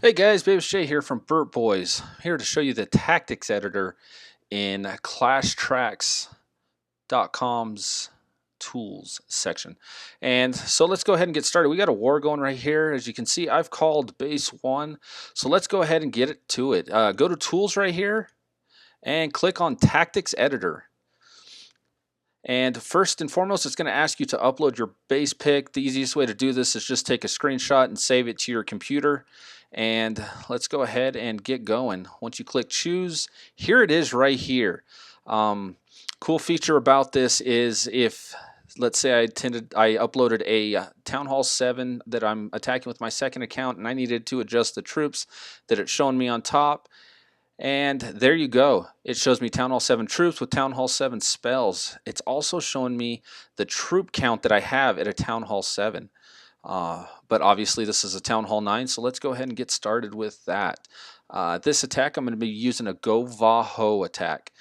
Hey guys, Baby Shay here from Burt Boys, here to show you the tactics editor in ClashTracks.com's tools section. And so let's go ahead and get started. We got a war going right here. As you can see, I've called base 1. So let's go ahead and get it to it. Go to tools right here and click on tactics editor. And first and foremost, it's going to ask you to upload your base pick. The easiest way to do this is just take a screenshot and save it to your computer. And let's go ahead and get going. Once you click choose, here it is right here. Cool feature about this is if, let's say I uploaded a Town Hall 7 that I'm attacking with my second account and I needed to adjust the troops that it's showing me on top. And there you go. It shows me Town Hall 7 troops with Town Hall 7 spells. It's also showing me the troop count that I have at a Town Hall 7. But obviously this is a Town Hall 9, so let's go ahead and get started with that. This attack, I'm going to be using a Go Va Ho attack.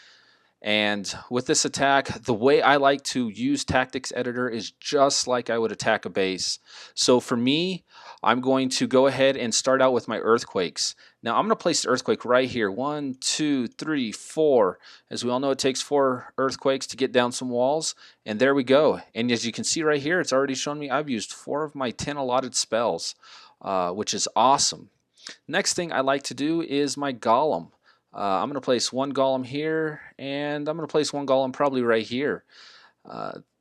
And with this attack, the way I like to use Tactics Editor is just like I would attack a base. So for me, I'm going to go ahead and start out with my earthquakes. Now I'm going to place the earthquake right here. 1, 2, 3, 4. As we all know, it takes 4 earthquakes to get down some walls. And there we go. And as you can see right here, it's already shown me I've used 4 of my 10 allotted spells, which is awesome. Next thing I like to do is my golem. I'm going to place 1 golem here, and I'm going to place 1 golem probably right here.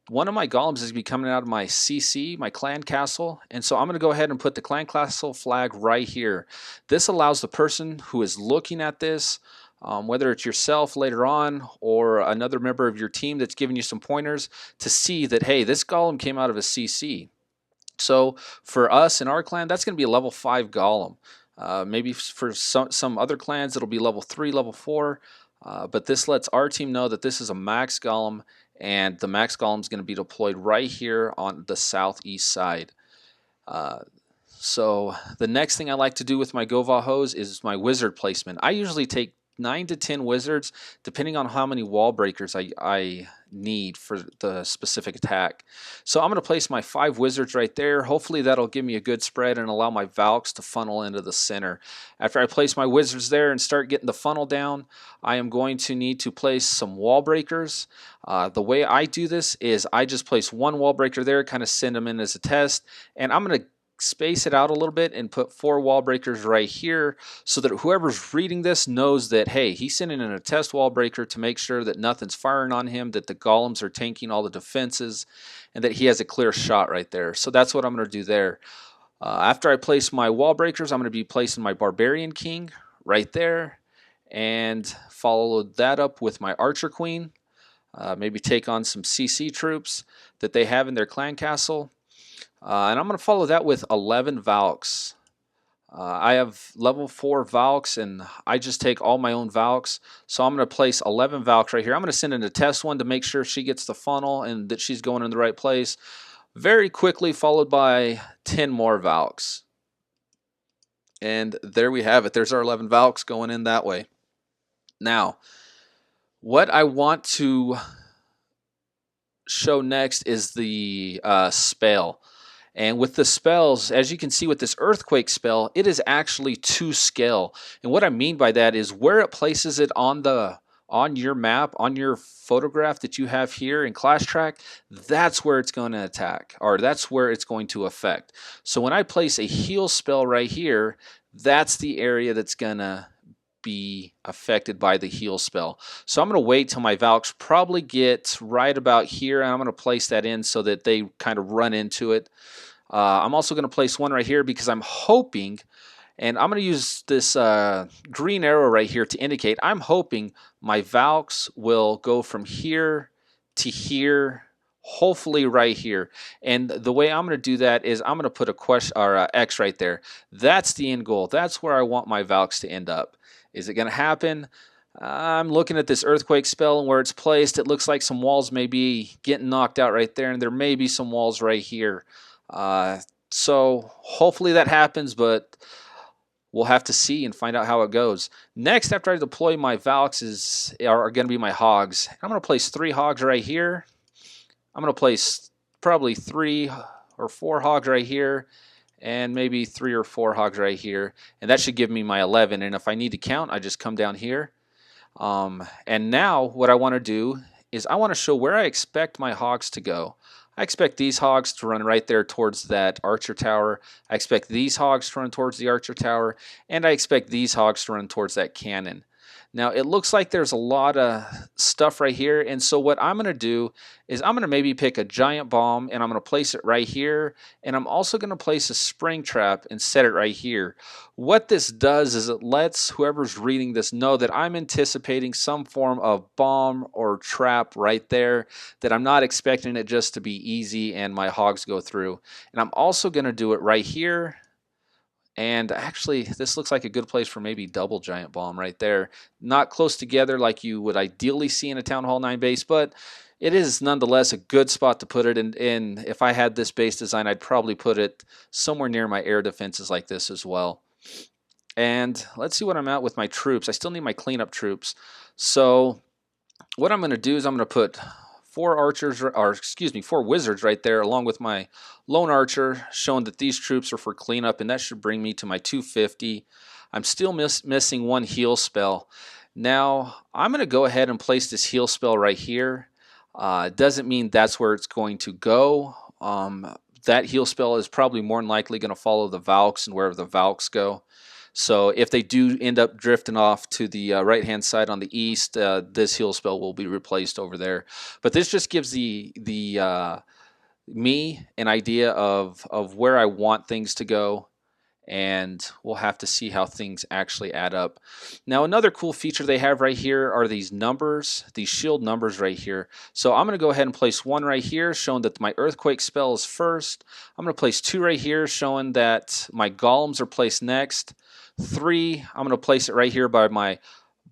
One of my golems is going to be coming out of my CC, my clan castle, and so I'm going to go ahead and put the clan castle flag right here. This allows the person who is looking at this, whether it's yourself later on or another member of your team that's giving you some pointers, to see that, hey, this golem came out of a CC. So for us in our clan, that's going to be a level 5 golem. Maybe for some other clans it'll be level 3, level 4, but this lets our team know that this is a max golem, and the max golem is going to be deployed right here on the southeast side. So the next thing I like to do with my Go Va Hos is my wizard placement. I usually take 9 to 10 wizards depending on how many wall breakers I need for the specific attack. So I'm going to place my 5 wizards right there. Hopefully that'll give me a good spread and allow my Valks to funnel into the center. After I place my wizards there and start getting the funnel down, I am going to need to place some wall breakers. The way I do this is I just place 1 wall breaker there, kind of send them in as a test, and I'm going to space it out a little bit and put 4 wall breakers right here so that whoever's reading this knows that, hey, he's sending in a test wall breaker to make sure that nothing's firing on him, that the golems are tanking all the defenses, and that he has a clear shot right there. So that's what I'm going to do there. After I place my wall breakers, I'm going to be placing my Barbarian King right there, and follow that up with my Archer Queen. Maybe take on some CC troops that they have in their clan castle. And I'm going to follow that with 11 Valks. I have level 4 Valks, and I just take all my own Valks. So I'm going to place 11 Valks right here. I'm going to send in a test one to make sure she gets the funnel and that she's going in the right place. Very quickly followed by 10 more Valks. And there we have it. There's our 11 Valks going in that way. Now, what I want to show next is the spell. And with the spells, as you can see with this earthquake spell, it is actually to scale. And what I mean by that is where it places it on your map, on your photograph that you have here in ClashTrack, that's where it's going to attack, or that's where it's going to affect. So when I place a heal spell right here, that's the area that's going to be affected by the heal spell. So I'm going to wait till my Valks probably get right about here, and I'm going to place that in so that they kind of run into it. I'm also going to place one right here because I'm hoping, and I'm going to use this green arrow right here to indicate, I'm hoping my Valks will go from here to here, hopefully right here. And the way I'm going to do that is I'm going to put a question or X right there. That's the end goal. That's where I want my Valks to end up. Is it going to happen? I'm looking at this earthquake spell and where it's placed. It looks like some walls may be getting knocked out right there, and there may be some walls right here. So hopefully that happens, but we'll have to see and find out how it goes. Next, after I deploy my Valks are going to be my Hogs. I'm going to place 3 Hogs right here. I'm going to place probably 3 or 4 Hogs right here. and maybe 3 or 4 hogs right here, and that should give me my 11. And if I need to count, I just come down here. And now what I want to do is I want to show where I expect my hogs to go. I expect these hogs to run right there towards that archer tower. I expect these hogs to run towards the archer tower, and I expect these hogs to run towards that cannon. Now it looks like there's a lot of stuff right here, and so what I'm going to do is I'm going to maybe pick a giant bomb and I'm going to place it right here, and I'm also going to place a spring trap and set it right here. What this does is it lets whoever's reading this know that I'm anticipating some form of bomb or trap right there, that I'm not expecting it just to be easy and my hogs go through. And I'm also going to do it right here. And actually, this looks like a good place for maybe double giant bomb right there. Not close together like you would ideally see in a Town Hall 9 base, but it is nonetheless a good spot to put it. And if I had this base design, I'd probably put it somewhere near my air defenses like this as well. And let's see what I'm at with my troops. I still need my cleanup troops. So what I'm going to do is I'm going to put 4 wizards right there, along with my lone archer, showing that these troops are for cleanup, and that should bring me to my 250. I'm still missing 1 heal spell. Now I'm going to go ahead and place this heal spell right here. It doesn't mean that's where it's going to go. That heal spell is probably more than likely going to follow the Valks and wherever the Valks go. So if they do end up drifting off to the right-hand side on the east, this heal spell will be replaced over there. But this just gives me an idea of where I want things to go, and we'll have to see how things actually add up. Now, another cool feature they have right here are these numbers, these shield numbers right here. So I'm going to go ahead and place 1 right here, showing that my earthquake spell is first. I'm going to place 2 right here, showing that my golems are placed next. 3, I'm going to place it right here by my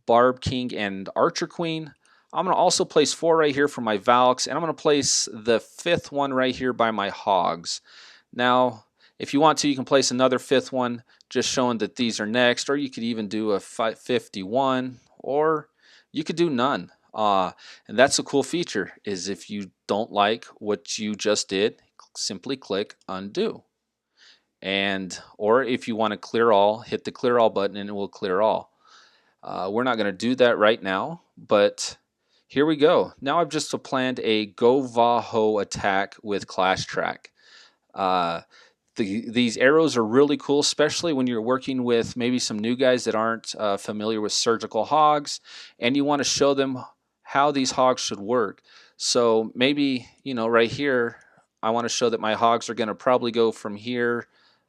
Barb King and Archer Queen. I'm going to also place 4 right here for my Valks, and I'm going to place the 5th one right here by my Hogs. Now, if you want to, you can place another 5th one, just showing that these are next, or you could even do a 51, or you could do none. And that's a cool feature, is if you don't like what you just did, simply click undo. Or if you want to clear all, hit the clear all button and it will clear all. We're not going to do that right now, but here we go. Now I've just planned a Go Va Ho attack with ClashTrack. These arrows are really cool, especially when you're working with maybe some new guys that aren't familiar with surgical hogs, and you want to show them how these hogs should work. So maybe, right here, I want to show that my hogs are going to probably go from here.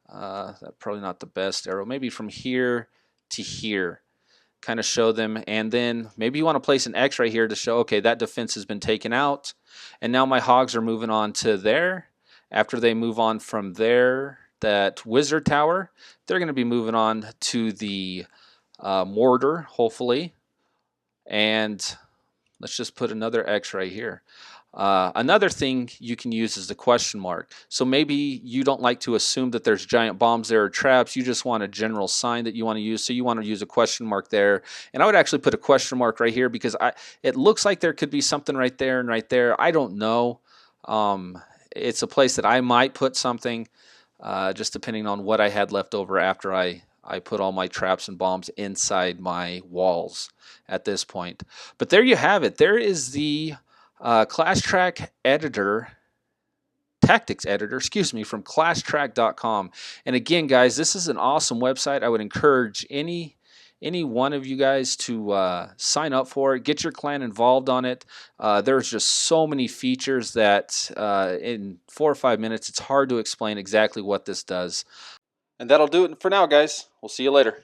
That's probably not the best arrow. Maybe from here to here. Kind of show them, and then maybe you want to place an X right here to show, okay, that defense has been taken out, and now my hogs are moving on to there. After they move on from there, that wizard tower, they're going to be moving on to the mortar, hopefully. And let's just put another X right here. Another thing you can use is the question mark. So maybe you don't like to assume that there's giant bombs there or traps. You just want a general sign that you want to use. So you want to use a question mark there. And I would actually put a question mark right here because it looks like there could be something right there and right there. I don't know. It's a place that I might put something, just depending on what I had left over after I put all my traps and bombs inside my walls at this point. But there you have it. There is the ClashTrack Tactics Editor, from ClashTrack.com. And again, guys, this is an awesome website. I would encourage any one of you guys to sign up for it, get your clan involved on it. There's just so many features that in 4 or 5 minutes, it's hard to explain exactly what this does. And that'll do it for now, guys. We'll see you later.